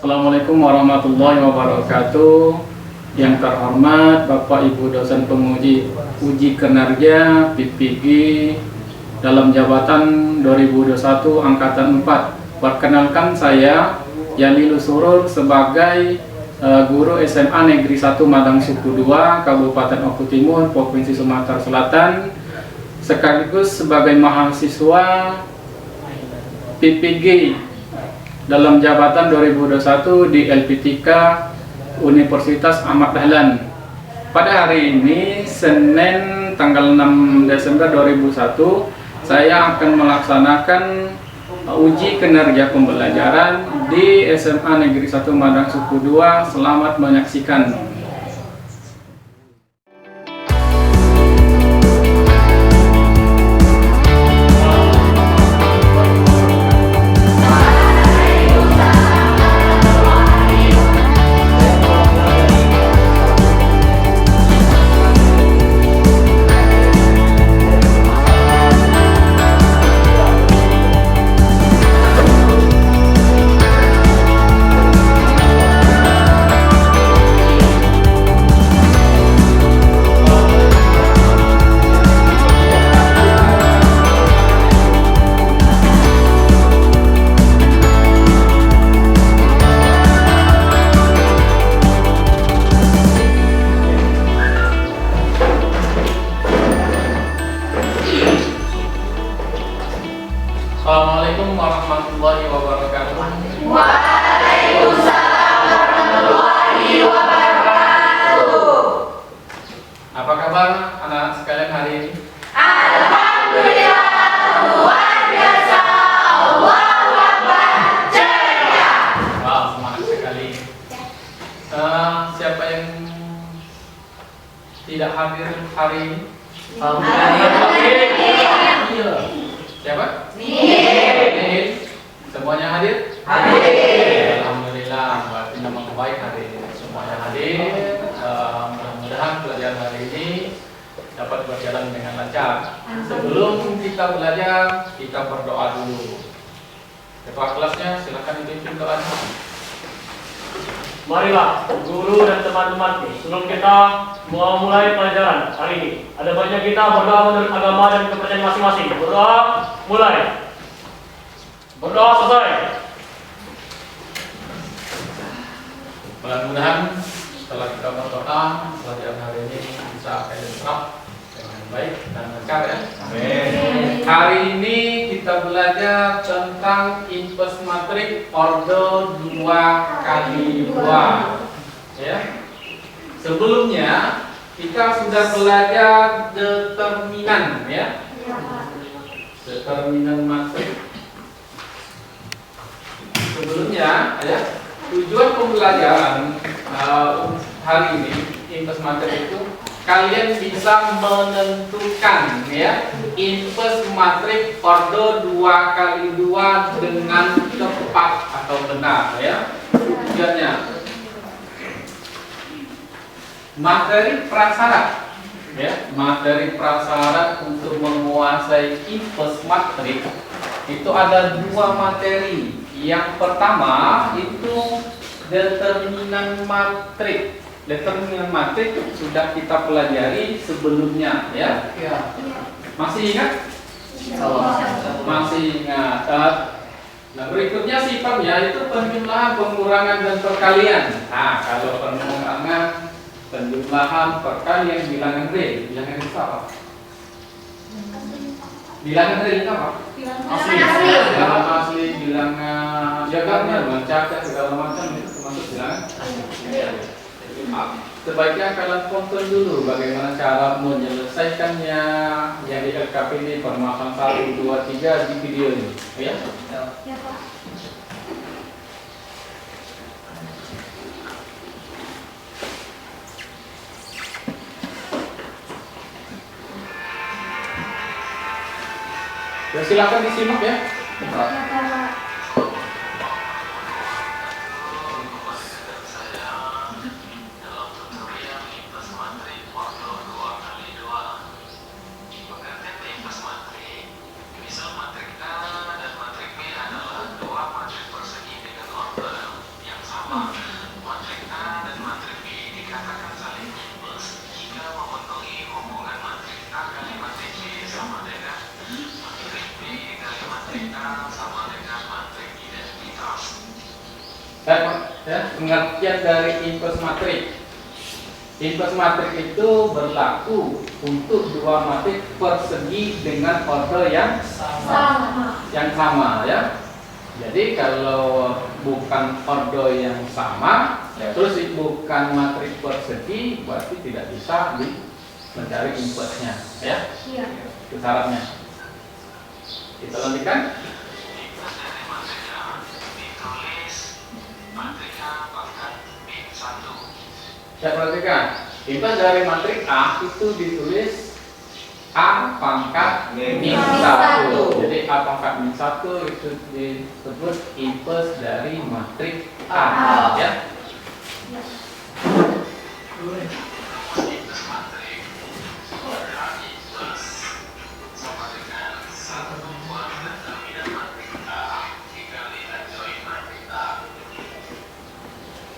Assalamualaikum warahmatullahi wabarakatuh. Yang terhormat Bapak Ibu dosen penguji uji kinerja PPG dalam jabatan 2021 angkatan 4. Perkenalkan saya Yani Lusurur sebagai guru SMA Negeri 1 Madang Suku 2 Kabupaten Oku Timur Provinsi Sumatera Selatan, sekaligus sebagai mahasiswa PPG dalam jabatan 2021 di LPTK Universitas Ahmad Dahlan. Pada hari ini Senin tanggal 6 Desember 2001, saya akan melaksanakan uji kinerja pembelajaran di SMA Negeri 1 Madang Suku 2. Selamat menyaksikan. Assalamualaikum warahmatullahi wabarakatuh. Waalaikumsalam warahmatullahi wabarakatuh. Apa kabar anak sekalian hari ini? Alhamdulillah, luar biasa. Allahu Akbar, jaya. Wow, semangat sekali. Siapa yang tidak hadir hari ini? Iya. Siapa? Nihil. Semuanya hadir? Hadir. Alhamdulillah, berarti memang baik hari ini semuanya hadir. Mudah-mudahan pelajaran hari ini dapat berjalan dengan lancar. Sebelum kita belajar, kita berdoa dulu. Ketua kelasnya silakan dipimpin doanya. Marilah guru dan teman-teman, sebelum kita memulai pelajaran hari ini, ada banyak kita berdoa menurut agama dan kepercayaan masing-masing. Berdoa mulai. Berdoa selesai. Mudah-mudahan setelah kita berdoa, pelajaran hari ini bisa akan diserap dengan baik dan lancar ya. Amin. Hari ini kita belajar tentang input matrik ordo 2x2 ya. Sebelumnya kita sudah belajar determinan ya. Determinan matrik. Sebelumnya ya, tujuan pembelajaran hari ini input matrik itu kalian bisa menentukan ya inverse matrik ordo 2x2 dengan tepat atau benar ya. Tujuannya materi prasyarat ya, materi prasyarat untuk menguasai inverse matrik itu ada dua materi. Yang pertama itu determinan matrik. Determinan matrik sudah kita pelajari sebelumnya ya. Masih ingat? Masih ingat. Nah, berikutnya sifatnya itu penjumlahan, pengurangan dan perkalian. Nah, kalau pengurangan, penjumlahan, perkalian, bilangan real. Bilangan real itu apa? Bilangan real itu apa? Bilangan asli, bilangan jagatnya, mencatat segala macam itu termasuk bilangan. Sebaiknya kalian tonton dulu bagaimana cara menyelesaikannya yang di LKP ini, permasalahan 1, 2, 3 di video ini ya. Ya, Pak. Ya, silakan disimak ya. Misal matrik A dan matrik B adalah dua matrik persegi dengan order yang sama. Pengertian dari inverse matrik. Inverse matrik itu berlaku untuk dua matrik persegi dengan order yang sama ya. Jadi kalau bukan order yang sama, terus bukan matrik persegi, berarti tidak bisa mencari inverse-nya, ya. Iya. Itu syaratnya. Kita lanjutkan. Saya perhatikan, inverse dari matrik A itu ditulis A pangkat min 1. Jadi A pangkat min 1 itu disebut inverse dari matrik A, ya.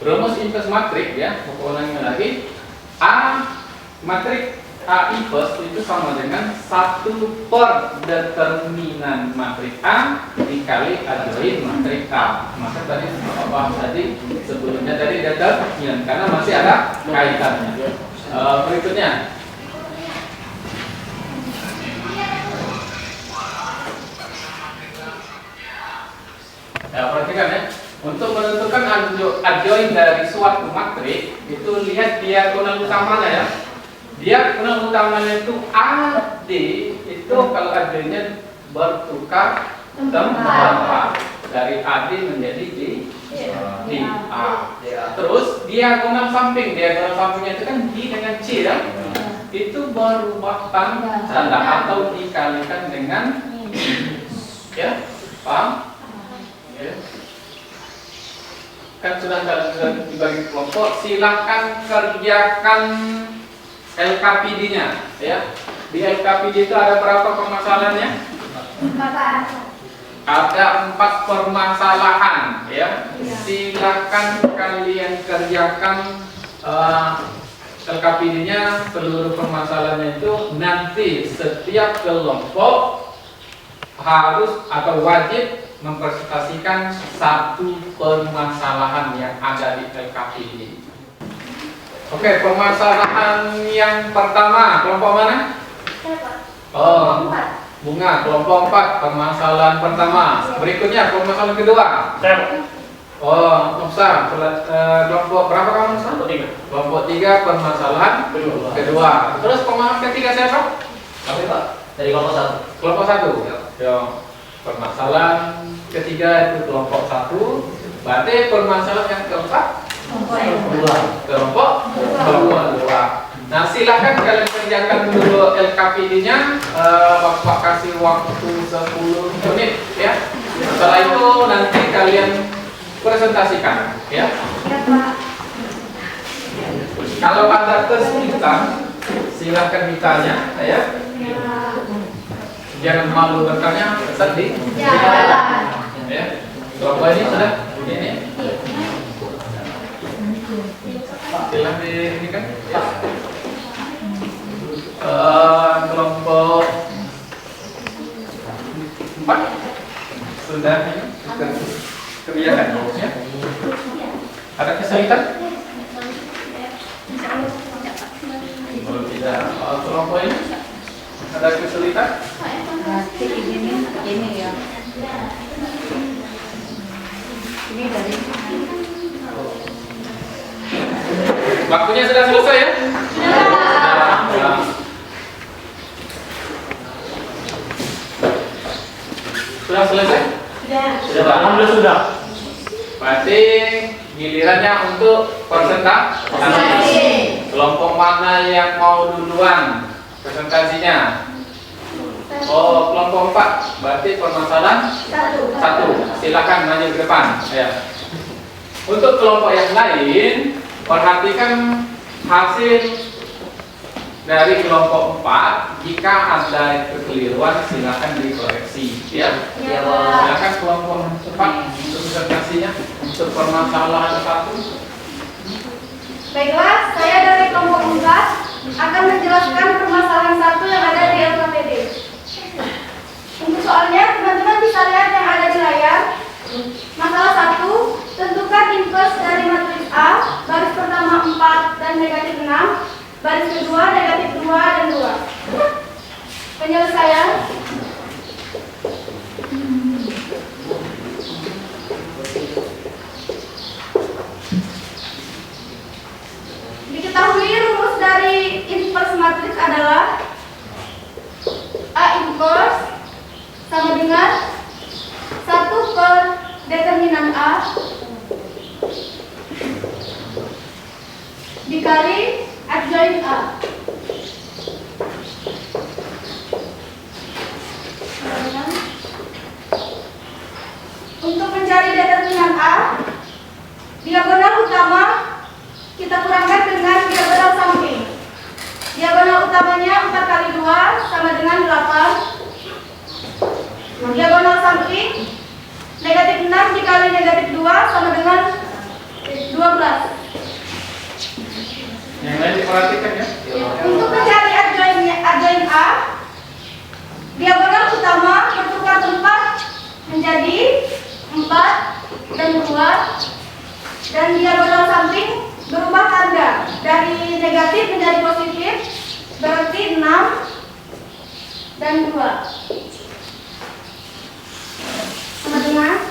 Rumus inverse matrik ya, ulangnya lagi. A matrik A inverse itu sama dengan 1 per determinan matrik A dikali adjoin matrik A. Maka tadi sebelumnya tadi determinan karena masih ada kaitannya. Berikutnya. Ya, perhatikan ya. Untuk menentukan adjoin dari suatu matrik itu lihat diagonal utamanya ya. Diagonal utamanya itu AD itu kalau adjoinnya bertukar tempat dari AD menjadi D A. Terus diagonal sampingnya itu kan D dengan C ya. Itu berubah tanda atau dikalikan dengan ya, paham? Ya. Kan sudah dibagi kelompok, silakan kerjakan LKPD-nya ya. Di LKPD itu ada berapa permasalahannya? Ada 4 permasalahan ya. Silakan kalian kerjakan LKPD-nya, seluruh permasalahannya itu. Nanti setiap kelompok harus atau wajib mempresentasikan satu permasalahan yang ada di LKPD. Oke, permasalahan yang pertama, kelompok mana? Oh, bunga, kelompok 4, permasalahan pertama. Berikutnya, permasalahan kedua. Oh, Musa, kelompok berapa kamu Musa? Kelompok 3, permasalahan kedua. Terus permasalahan ketiga siapa? Kami Pak, dari kelompok 1. Kelompok 1. Ya. Permasalahan ketiga itu kelompok 1. Berarti permasalahan yang keempat kelompok 2. Nah, silahkan kalian kerjakan dulu LKPD-nya. Bapak kasih waktu 10 menit ya. Setelah itu nanti kalian presentasikan ya. Kalau ada kesulitan silahkan ditanya ya. Jangan malu bertanya, sedih. Ya. Kelompok ini sudah ini. Silahkan ini kan. Ya. Kelompok 4 sudah kerjakan ya. Ada kesulitan? Kalau tidak, kelompok ini ada kesulitan? Berarti ini ya. Ini dari waktunya sudah selesai ya? Sudah. Sudah selesai? Sudah. Alhamdulillah sudah. Berarti gilirannya untuk presentasi. Kelompok mana yang mau duluan presentasinya? Oh, kelompok 4. Berarti permasalahan 1. Silakan maju ke depan. Ya. Untuk kelompok yang lain, perhatikan hasil dari kelompok 4. Jika ada kekeliruan, silakan dikoreksi. Ya. Silakan kelompok 4 untuk presentasinya untuk permasalahan 1. Baiklah, saya dari kelompok 4 akan menjelaskan permasalahan 1 yang ada di LKPD. Untuk soalnya, teman-teman bisa lihat yang ada di layar. Masalah 1, tentukan Baris kedua negatif 2 dan 2. Penyelesaian. Diketahui rumus dari inverse matrix adalah A inverse sama dengan 1 per determinan A dikali adjoint A. Untuk mencari determinan A, diagonal utama kita kurangkan dengan diagonal samping. Diagonal utamanya 4 kali 2 sama dengan 8. Diagonal samping negatif 6 dikali negatif 2 sama dengan 12. Yang lain diperhatikan ya. Untuk mencari adjoint A, diagonal utama bertukar tempat menjadi 4 dan 2, dan diagonal samping berubah tanda dari negatif menjadi positif, berarti 6 dan 2 sama dengan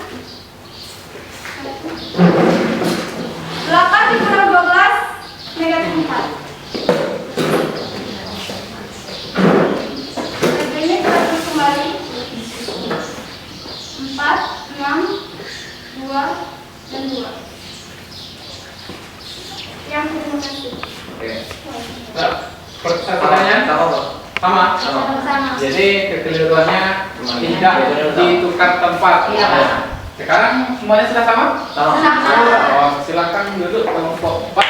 8 dikurang 12 negatif 4. Ini kita tulis kembali 4, 6, 2, dan 2. Yang terima kasih. Oke. Nah, pertanyaannya sama. Sama. Jadi kekeliruannya tidak ditukar tempat. Iya, Pak. Sekarang semuanya sudah sama? Sama. Oh, silakan duduk kelompok 4.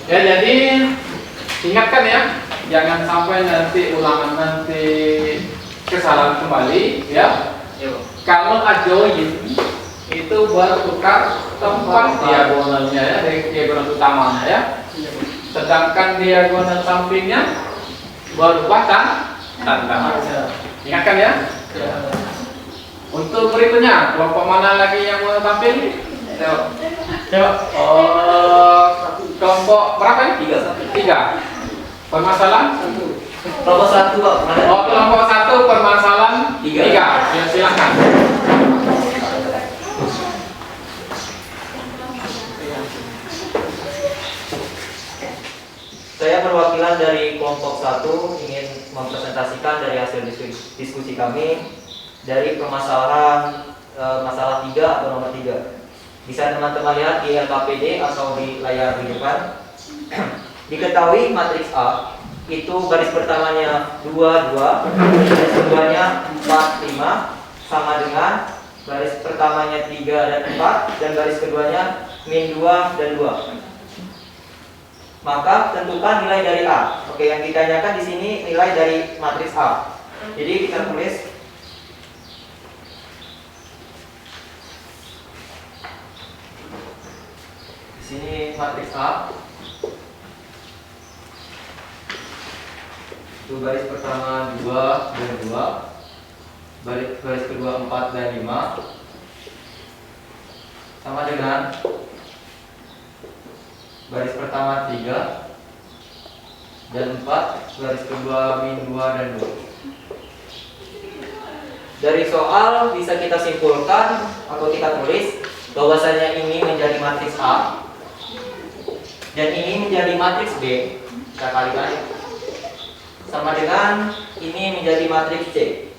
Ya, jadi ingatkan ya, jangan sampai nanti ulangan nanti kesalahan kembali ya. Kalau adjoint itu bertukar tempat diagonalnya ya, dari diagonal utamanya ya. Sedangkan diagonal sampingnya berubah tanda. Ingatkan ya. Untuk berikutnya, kelompok mana lagi yang mau tampil? Coba. Kelompok berapa ini? 3. Permasalahan? Kelompok 1 Pak. Oh, kelompok 1 permasalahan 3. Ya, silakan. Saya perwakilan dari kelompok 1 ingin mempresentasikan dari hasil diskusi kami dari permasalahan masalah 3 atau nomor 3. Bisa teman-teman lihat di LKPD atau di layar di depan. Diketahui matriks A itu garis pertamanya 2, 2, garis keduanya 4, 5 sama dengan garis pertamanya 3 dan 4 dan garis keduanya min 2 dan 2. Maka tentukan nilai dari A. Oke, yang ditanyakan di sini nilai dari matriks A. Jadi kita tulis di sini matriks A. Itu garis pertama 2 dan 2, garis kedua 4 dan 5 sama dengan garis pertama 3 dan 4, garis kedua min 2 dan 2. Dari soal bisa kita simpulkan atau kita tulis bahwasanya ini menjadi matriks A dan ini menjadi matriks B. Kita kalikan sama dengan ini menjadi matriks C.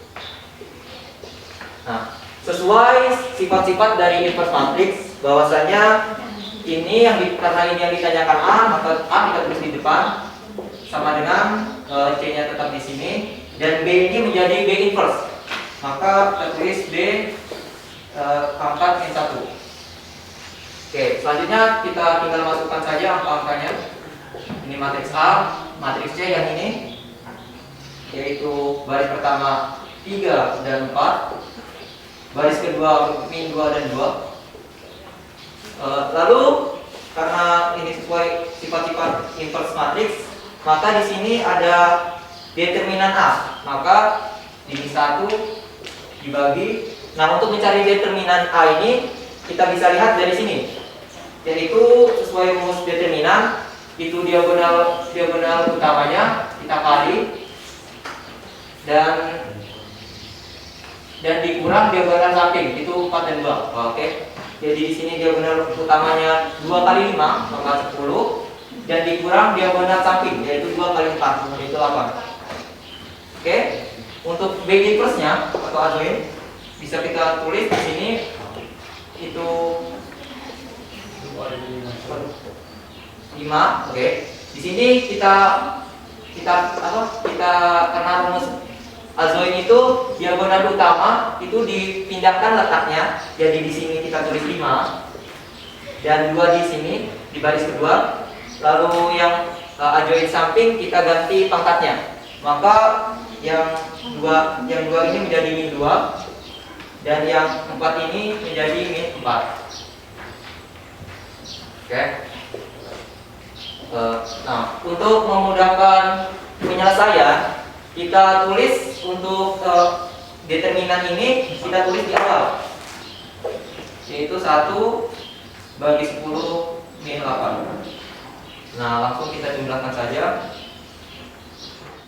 Nah, sesuai sifat-sifat dari inverse matrix bahwasanya ini karena ini yang ditanyakan A, maka A kita tulis di depan sama dengan C-nya tetap di sini, dan B ini menjadi B inverse. Maka kita tulis B pangkat min 1. Oke, selanjutnya kita tinggal masukkan saja angka-angkanya. Ini matriks A, matriks C yang ini yaitu baris pertama 3 dan 4, baris kedua min 2 dan 2. Lalu karena ini sesuai sifat-sifat inverse matrix, maka di sini ada determinan A. Maka ini 1 dibagi. Nah, untuk mencari determinan A ini kita bisa lihat dari sini. yaitu sesuai rumus determinan itu diagonal utamanya kita kali dan dikurang diagonal samping itu 4 dan 2. Oke. Jadi di sini diagonal utamanya 2 kali 5 maka 10 dan dikurang diagonal samping yaitu 2 kali 4 yaitu 8. Oke. Untuk B inverse-nya atau adjoint bisa kita tulis di sini itu 5. Oke. Di sini kita karena rumus adjoint itu diagonal utama itu dipindahkan letaknya. Jadi di sini kita tulis 5 dan 2 di sini di baris kedua. Lalu yang adjoint samping kita ganti pangkatnya. Maka yang dua ini menjadi min 2 dan yang 4 ini menjadi min 4. Oke. Nah, untuk memudahkan penyelesaian, kita tulis untuk determinan ini kita tulis di awal, yaitu 1 bagi 10 min 8. Nah, langsung kita jumlahkan saja.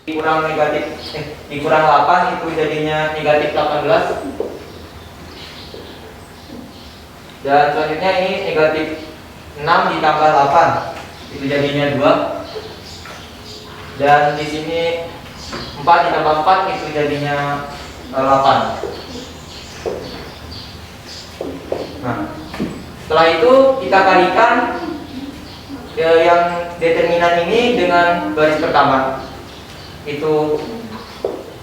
Dikurang 8 itu jadinya negatif 18. Dan selanjutnya ini negatif 6 ditambah 8 itu jadinya 2. Dan di sini 4 ditambah 4 itu jadinya 8. Nah, setelah itu kita kalikan yang determinan ini dengan baris pertama. Itu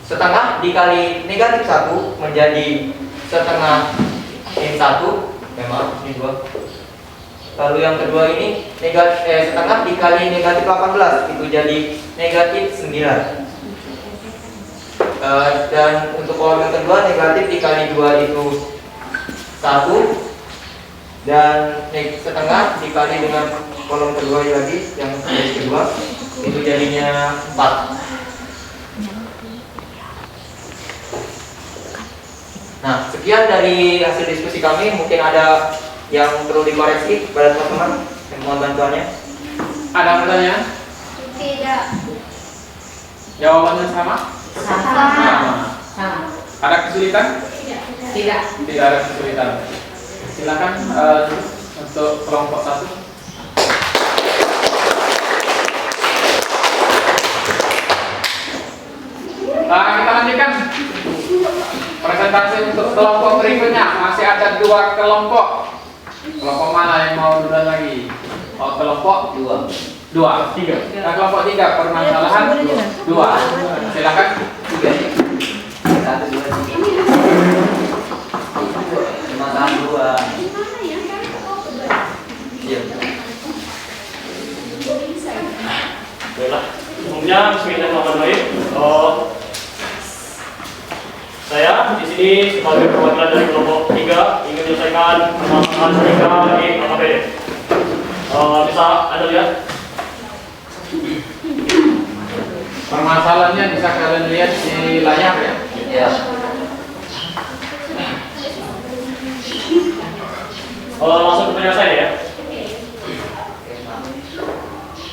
setengah dikali negatif 1 menjadi setengah min 1. Memang min 2. Lalu yang kedua ini setengah dikali negatif 18 itu jadi negatif 9. Dan untuk kolom yang kedua negatif dikali 2 itu 1 dan setengah dikali dengan kolom kedua lagi yang kedua itu jadinya 4. Nah, sekian dari hasil diskusi kami. Mungkin ada yang perlu dikoreksi pada teman-teman yang mohon bantuannya. Ada pertanyaan? Tidak. Jawabannya sama? Sama. Ada kesulitan? Tidak. Tidak ada kesulitan. Silakan untuk kelompok 1. Kita lanjutkan presentasi untuk kelompok berikutnya. Masih ada 2 kelompok. Kelompok mana yang mau duluan lagi? Oh, kelompok 3. Nah, kelompok 3 permasalahan 2. Silakan. 3 nih. 1 2 3. Permasalahan 2. Iya. Baiklah, sebelumnya bismillahirrahmanirrahim. Saya di sini sebagai perwakilan dari kelompok 3 ingin menyelesaikan permasalahan 3 di KKPD. Bisa Anda lihat? Permasalahannya bisa kalian lihat di layar ya. Ya. Langsung ke penyelesaian ya.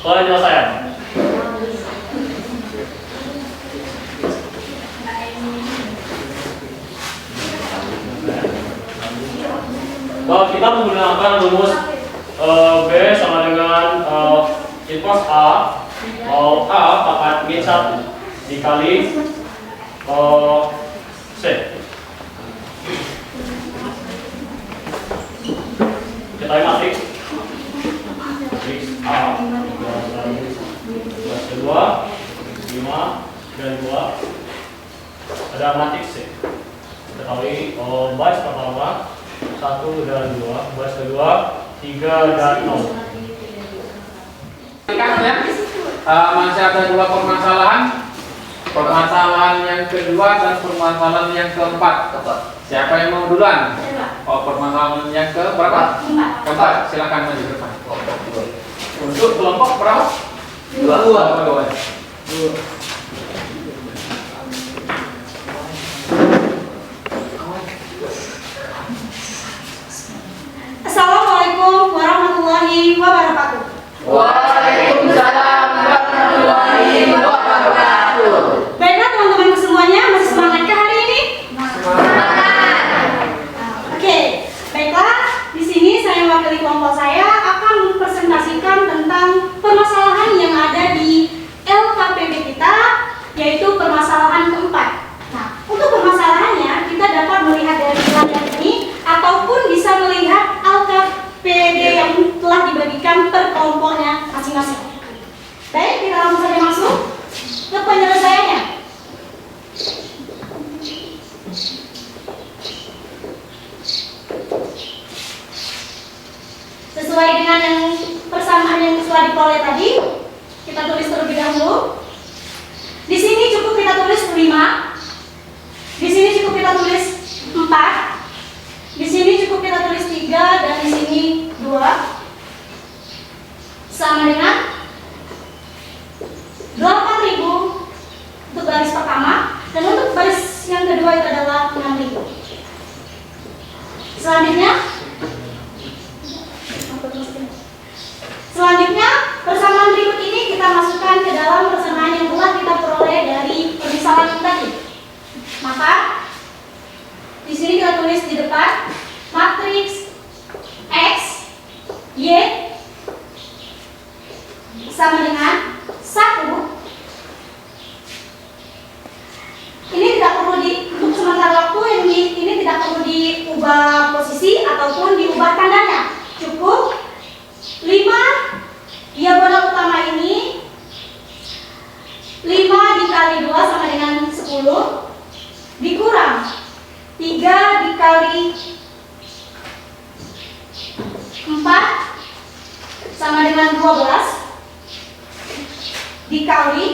Penyelesaian. Kita menggunakan rumus B sama dengan inverse A mau A pangkat min 1 dikali C. Kita matriks A baris kedua 5 dan 2 ada matriks C. Kita kali baris pertama 1 dan 2, baris kedua 3 dan 0. Ya. Masih ada 2 permasalahan. Permasalahan yang kedua dan permasalahan yang keempat. Siapa yang mau duluan? Oh, permasalahan yang ke berapa? Keempat. Silakan maju ke depan. Untuk kelompok berapa? 2. Assalamualaikum warahmatullahi Sesuai dengan yang persamaan yang telah diperoleh tadi, kita tulis terlebih dahulu. Di sini cukup kita tulis 5. Di sini cukup kita tulis 4. Di sini cukup kita tulis 3 dan di sini 2. Sama dengan 8.000 untuk baris pertama, dan untuk baris yang kedua itu adalah 6.000. Selanjutnya, persamaan berikut ini kita masukkan ke dalam persamaan yang telah kita peroleh dari permisalan tadi. Maka di sini kita tulis di depan matriks X, Y sama dengan 1. Ini tidak perlu untuk sementara waktu ini tidak perlu diubah posisi ataupun diubah tandanya. Cukup 5 diagonal utama ini 5 dikali 2 sama dengan 10 dikurang 3 dikali 4 sama dengan 12 dikali.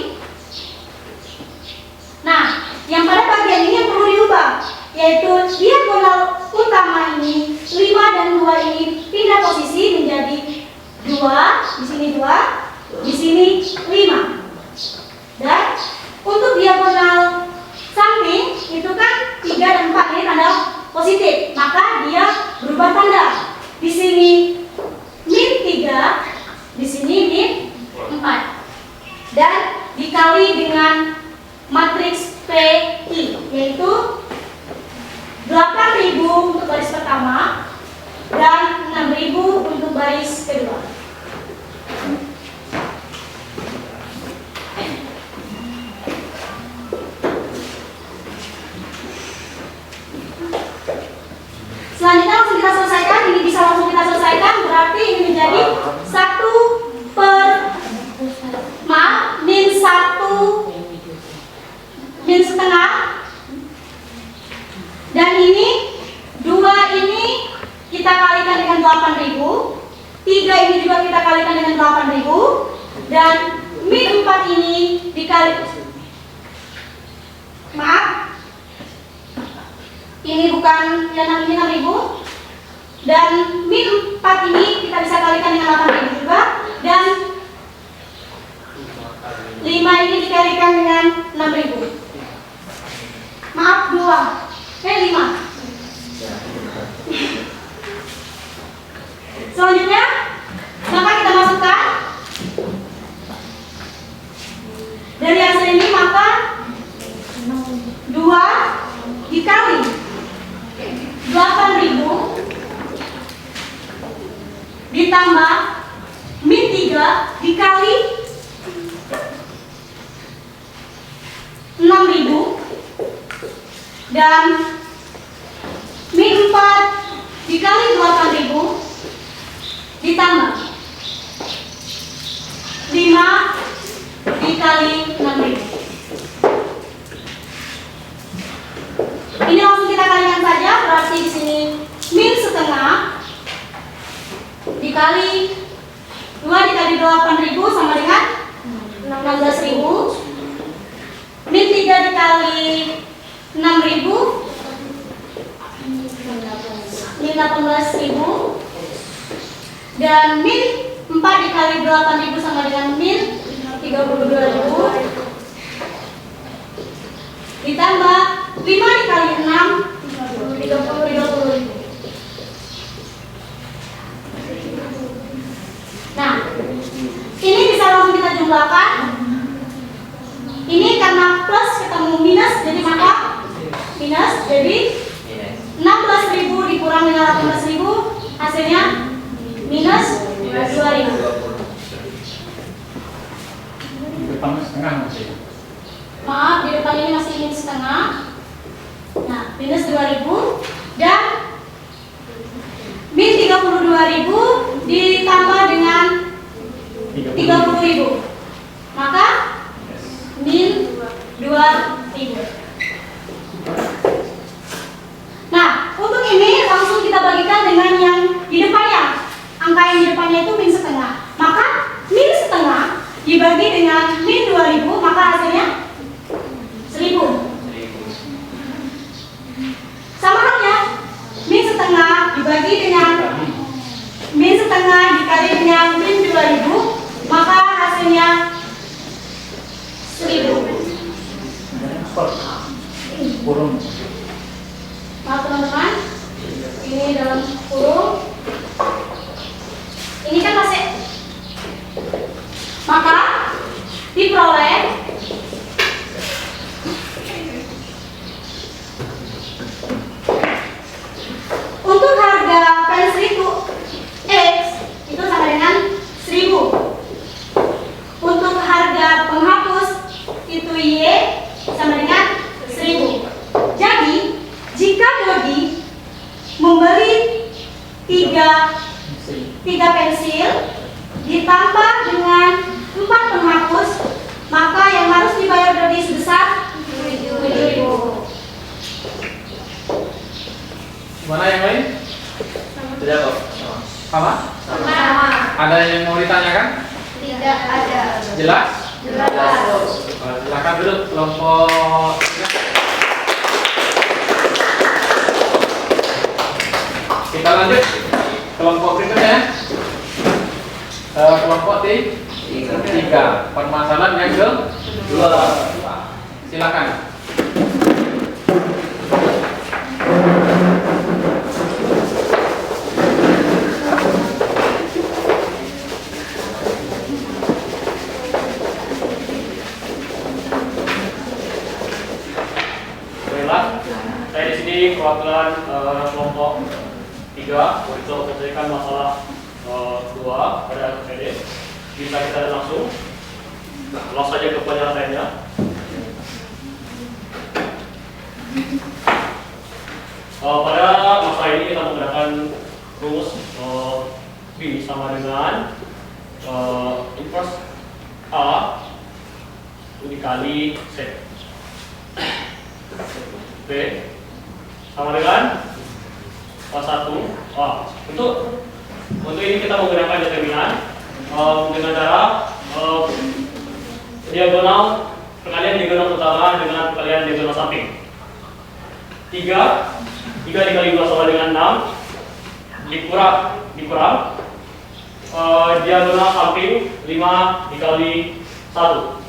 Nah, yang pada bagian ini yang perlu diubah, yaitu diagonal utama ini 5 dan 2 ini pindah posisi menjadi 2, di sini 2, di sini 5. Dan untuk diagonal samping itu kan 3 dan 4 ini tanda positif, maka dia berubah tanda. Di sini min 3, di sini min 4. Dan dikali dengan matriks PI, yaitu 8.000 untuk baris pertama dan 6.000 untuk baris kedua. Selanjutnya langsung kita selesaikan. Ini bisa langsung kita selesaikan, berarti ini menjadi 1 per min 1 min setengah, dan ini 2 ini kita kalikan dengan 8.000, 3 ini juga kita kalikan dengan 8.000, dan min 4 ini dikali, maaf, ini bukan yang 6.000, dan min 4 ini kita bisa kalikan dengan 8.000 juga, dan 5 ini dikalikan dengan 6.000. Maaf, 5. Selanjutnya, maka kita masukkan dari hasil ini, maka 2 dikali 8.000 ditambah min 3 dikali 6.000 dan min 4 dikali 8.000 ditambah 5 dikali 6.000. Ini langsung kita kalikan saja, berarti di sini min setengah dikali 2 dikali 8.000 sama dengan 16.000. Min 3 dikali 6.000 min 18.000, dan min 4 dikali 8.000 sama dengan min 32.000 ditambah 5 dikali 6 30.000. Nah, ini bisa langsung kita jumlahkan. Ini karena plus ketemu minus, jadi maka minus, jadi 16.000 dikurang dengan 18.000, hasilnya minus 2.000. Depannya setengah masih. Maaf, di depan ini masih min setengah. Nah, minus 2.000 dan min 32.000 ditambah dengan 30.000, maka min 2.000. Nah, untuk ini langsung kita bagikan dengan yang di depannya. Angka yang di 2000, maka hasilnya 1000. Sama halnya, min setengah dibagi dengan min setengah dikali dengan min 2000, maka hasilnya 1000. Kurung. Maaf teman-teman, ini dalam kurung. Ini kan masih, maka diperoleh untuk harga pensil itu X itu sama dengan 1000. Untuk harga penghapus itu Y sama dengan 1000. Jadi jika Dodi membeli 3 pensil ditambah dengan 4 penghapus, maka yang harus dibayar Dodi sebesar 7.000. Mana yang lain? Sudah kok. Sama? Sama. Ada yang mau ditanyakan? Tidak ada. Jelas? Jelas. Silakan duduk kelompok. Kita lanjut kelompok berikutnya. Kelompok tiga. Permasalahan yang kedua. Silakan. Baiklah, saya di sini perwakilan kelompok 3 untuk menyelesaikan masalah 2 pada LPD. Bisa kita langsung saja ke penyelesaiannya. Pada masalah ini kita menggunakan rumus B sama dengan inverse A dikali C. B sama dengan A1 A. Untuk ini kita menggunakan determinan dengan cara diagonal perkalian diagonal utama dengan perkalian diagonal samping. 3 dikali 2 sama dengan 6 dikurang diagonal samping 5 dikali 1.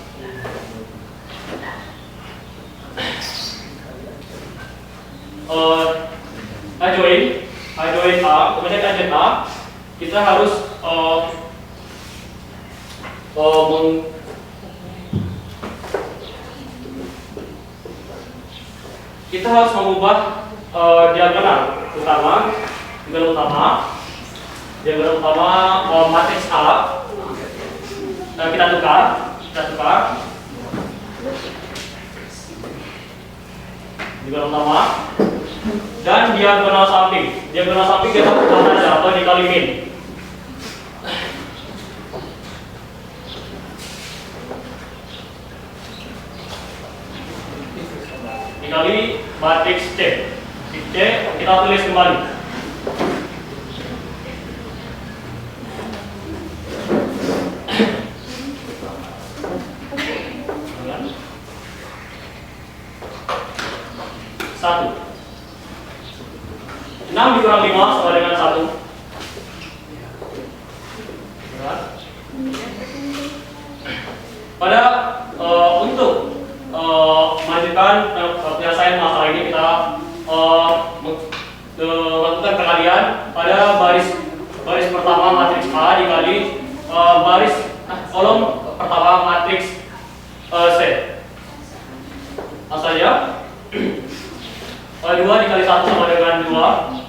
I join A, kemudian adjust A, kita harus mengubah diagonal utama matriks A. Kita tukar diagonal utama dan diagonal samping kita ubah saja atau dikali min. Dikali matriks C. C kita tulis kembali. Satu. 6 dikurang 5 sama dengan 1. Pada untuk melanjutkan penyelesaian masalah ini kita melakukan perkalian pada baris pertama matriks A dikali kolom pertama matriks C. Asalnya 2 dikali 1 sama dengan 2.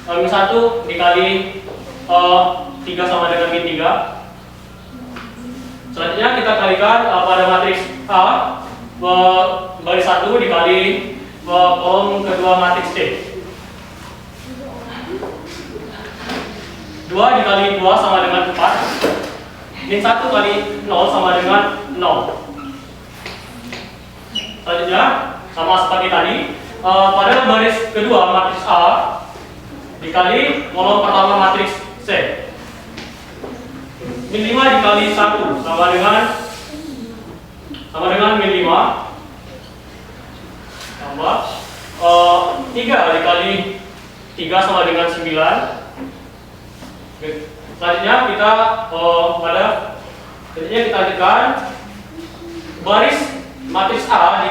Min 1 dikali 3 sama dengan min 3. Selanjutnya kita kalikan pada matriks A baris 1 dikali kolom kedua matriks C. 2 dikali 2 sama dengan 4. Min 1 kali 0 sama dengan 0. Selanjutnya sama seperti tadi, pada baris kedua matriks A dikali kolom pertama matriks C. Min 5 dikali 1 sama dengan sama dengan min 5 tambah 3 dikali 3 sama dengan 9. Oke. Selanjutnya kita kita tekan baris matriks A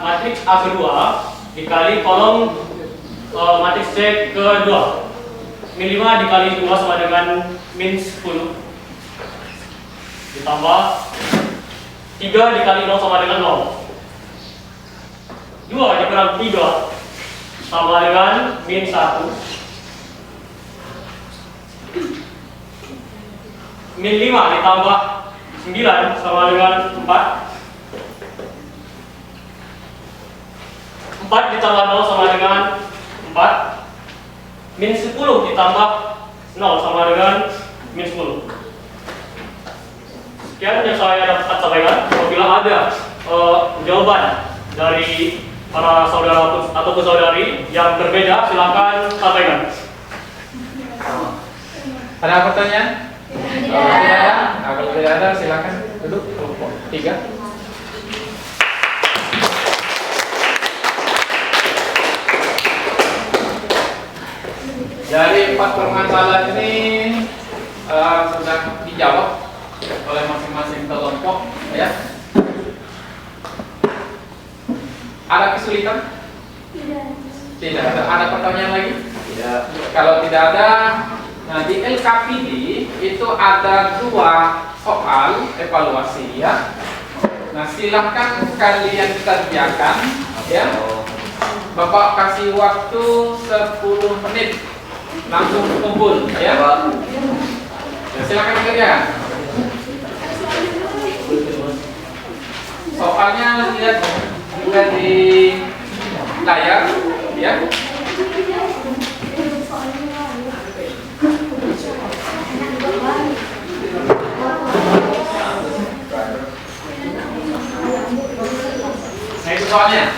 matriks A kedua dikali kolom matriks C kedua. Min 5 dikali 2 sama dengan min 10 ditambah 3 dikali 0 sama dengan 0. 2 dikurang 3 sama dengan min 1. Min 5 ditambah 9 sama dengan 4. 4 ditambah 0 sama dengan 4. Min 10 ditambah 0 sama dengan min 10. Sekian yang saya dapat sampaikan. Apabila ada jawaban dari para saudara ataupun saudari yang berbeda, silakan sampaikan. Ada pertanyaan? Kalau tidak ada, kalau tidak ada silakan duduk kelompok 3. Dari 4 permasalahan ini sudah dijawab oleh masing-masing kelompok, ya. Ada kesulitan? Tidak ada. Ada pertanyaan lagi? Tidak. Kalau tidak ada, nah di LKPD itu ada 2 soal evaluasi, ya. Nah silahkan kalian kerjakan, ya. Bapak kasih waktu 10 menit, langsung kumpul, ya. Silakan kerjakan. Soalnya lihat juga di layar, ya. Nah itu soalnya.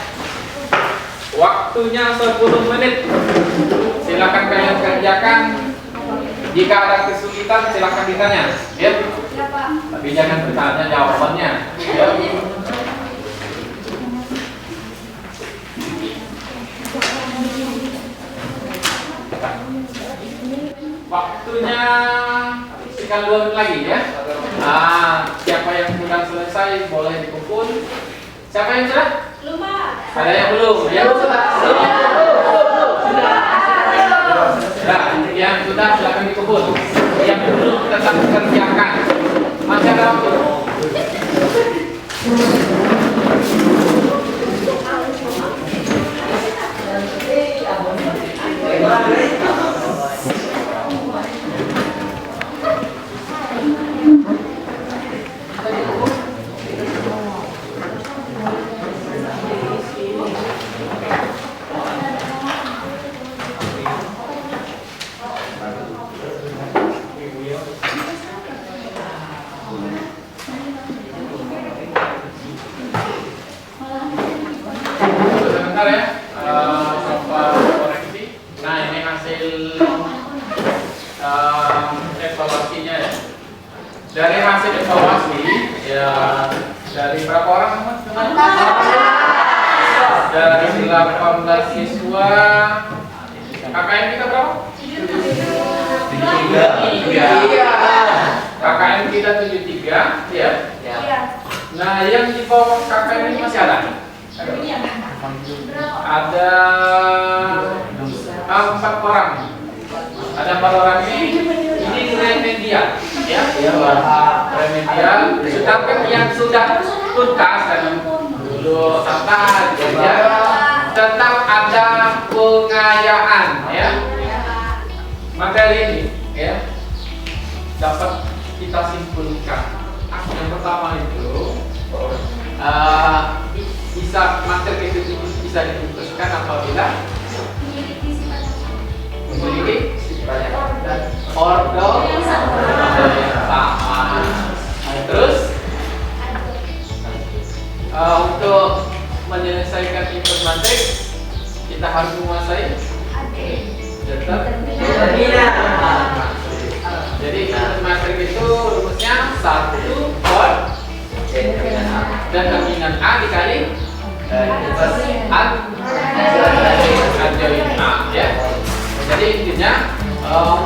Waktunya 10 menit. Silakan kalian kerjakan. Jika ada kesulitan silakan ditanya, ya. Tapi jangan bertanya jawabannya, ya. Waktunya tinggal 2 menit lagi, ya. Nah, siapa yang sudah selesai boleh dikumpul. Siapa yang sudah? Belum, Pak. Ada yang belum? Ya, sudah. Nah, yang sudah silakan dikumpul. Yang belum tetap kerjakan. Masih ada waktu. Sebentar ya, coba koreksi. Nah ini hasil evaluasinya, ya. Dari hasil evaluasi, ya, dari berapa orang teman? Dari 18 siswa. KKM kita berapa? 73. KKM kita 73, ya. Nah yang di bawah KKM ini masih ada? Ada 4 orang. Ada 4 orang ini remedial, ya. Remedial. Sedangkan yang sudah tuntas dan dulu santai, ya, tetap ada pengayaan, ya. Materi ini, ya, dapat kita simpulkan. Yang pertama itu bisa materi itu bisa diputuskan apabila memiliki ordo yang sama. Terus untuk menyelesaikan input matriks kita harus menguasai determinan. Jadi input matriks itu rumusnya 1 per determinan. dengan A dikali algoritma ya. Jadi intinya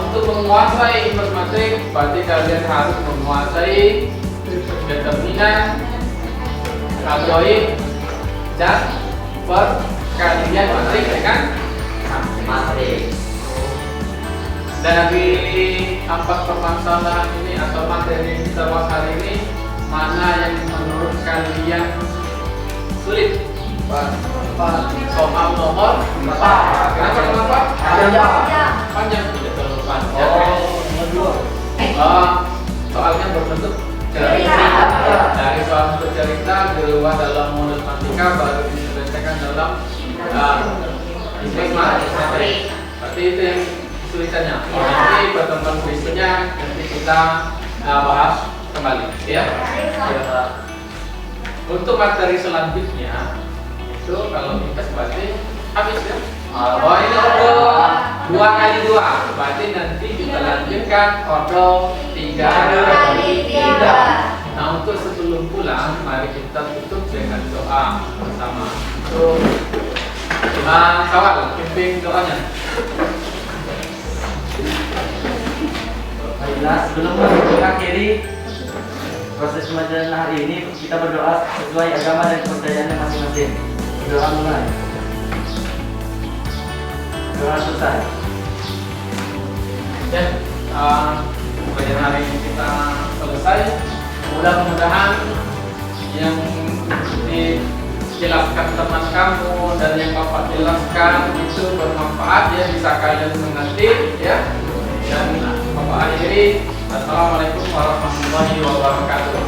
untuk menguasai informatik berarti kalian harus menguasai determinan, algoritma, dan perkalian matrik dengan matrik. Dan di 4 permasalahan ini atau materi yang kita bahas hari ini, mana yang menurut kalian sulit? Soal nomor 4. Kenapa? Panjang, tidak terlalu panjang. Soalnya berbentuk cerita. Dari soal bentuk cerita diubah dalam modul matematika baru diselesaikan dalam matematik. Berarti itu yang kesulitannya. Nanti pertemuan berikutnya nanti kita bahas kembali, ya. Untuk materi selanjutnya itu kalau kita berarti habis ya. Oh ini ordo 2 kali 2, berarti nanti kita lanjutkan ordo 3 kali 3. Nah untuk sebelum pulang, mari kita tutup dengan doa bersama. So, Kawal, pimpin doanya. Baiklah, sebelum mengakhiri proses pembelajaran hari ini, kita berdoa sesuai agama dan kepercayaannya masing-masing. Berdoa mulai. Doa selesai. Ya, pembelajaran hari ini kita selesai. Mudah-mudahan yang dijelaskan teman kamu dan yang Bapak jelaskan itu bermanfaat ya, bisa kalian mengerti ya. Dan Bapak akhiri, assalamualaikum warahmatullahi wabarakatuh.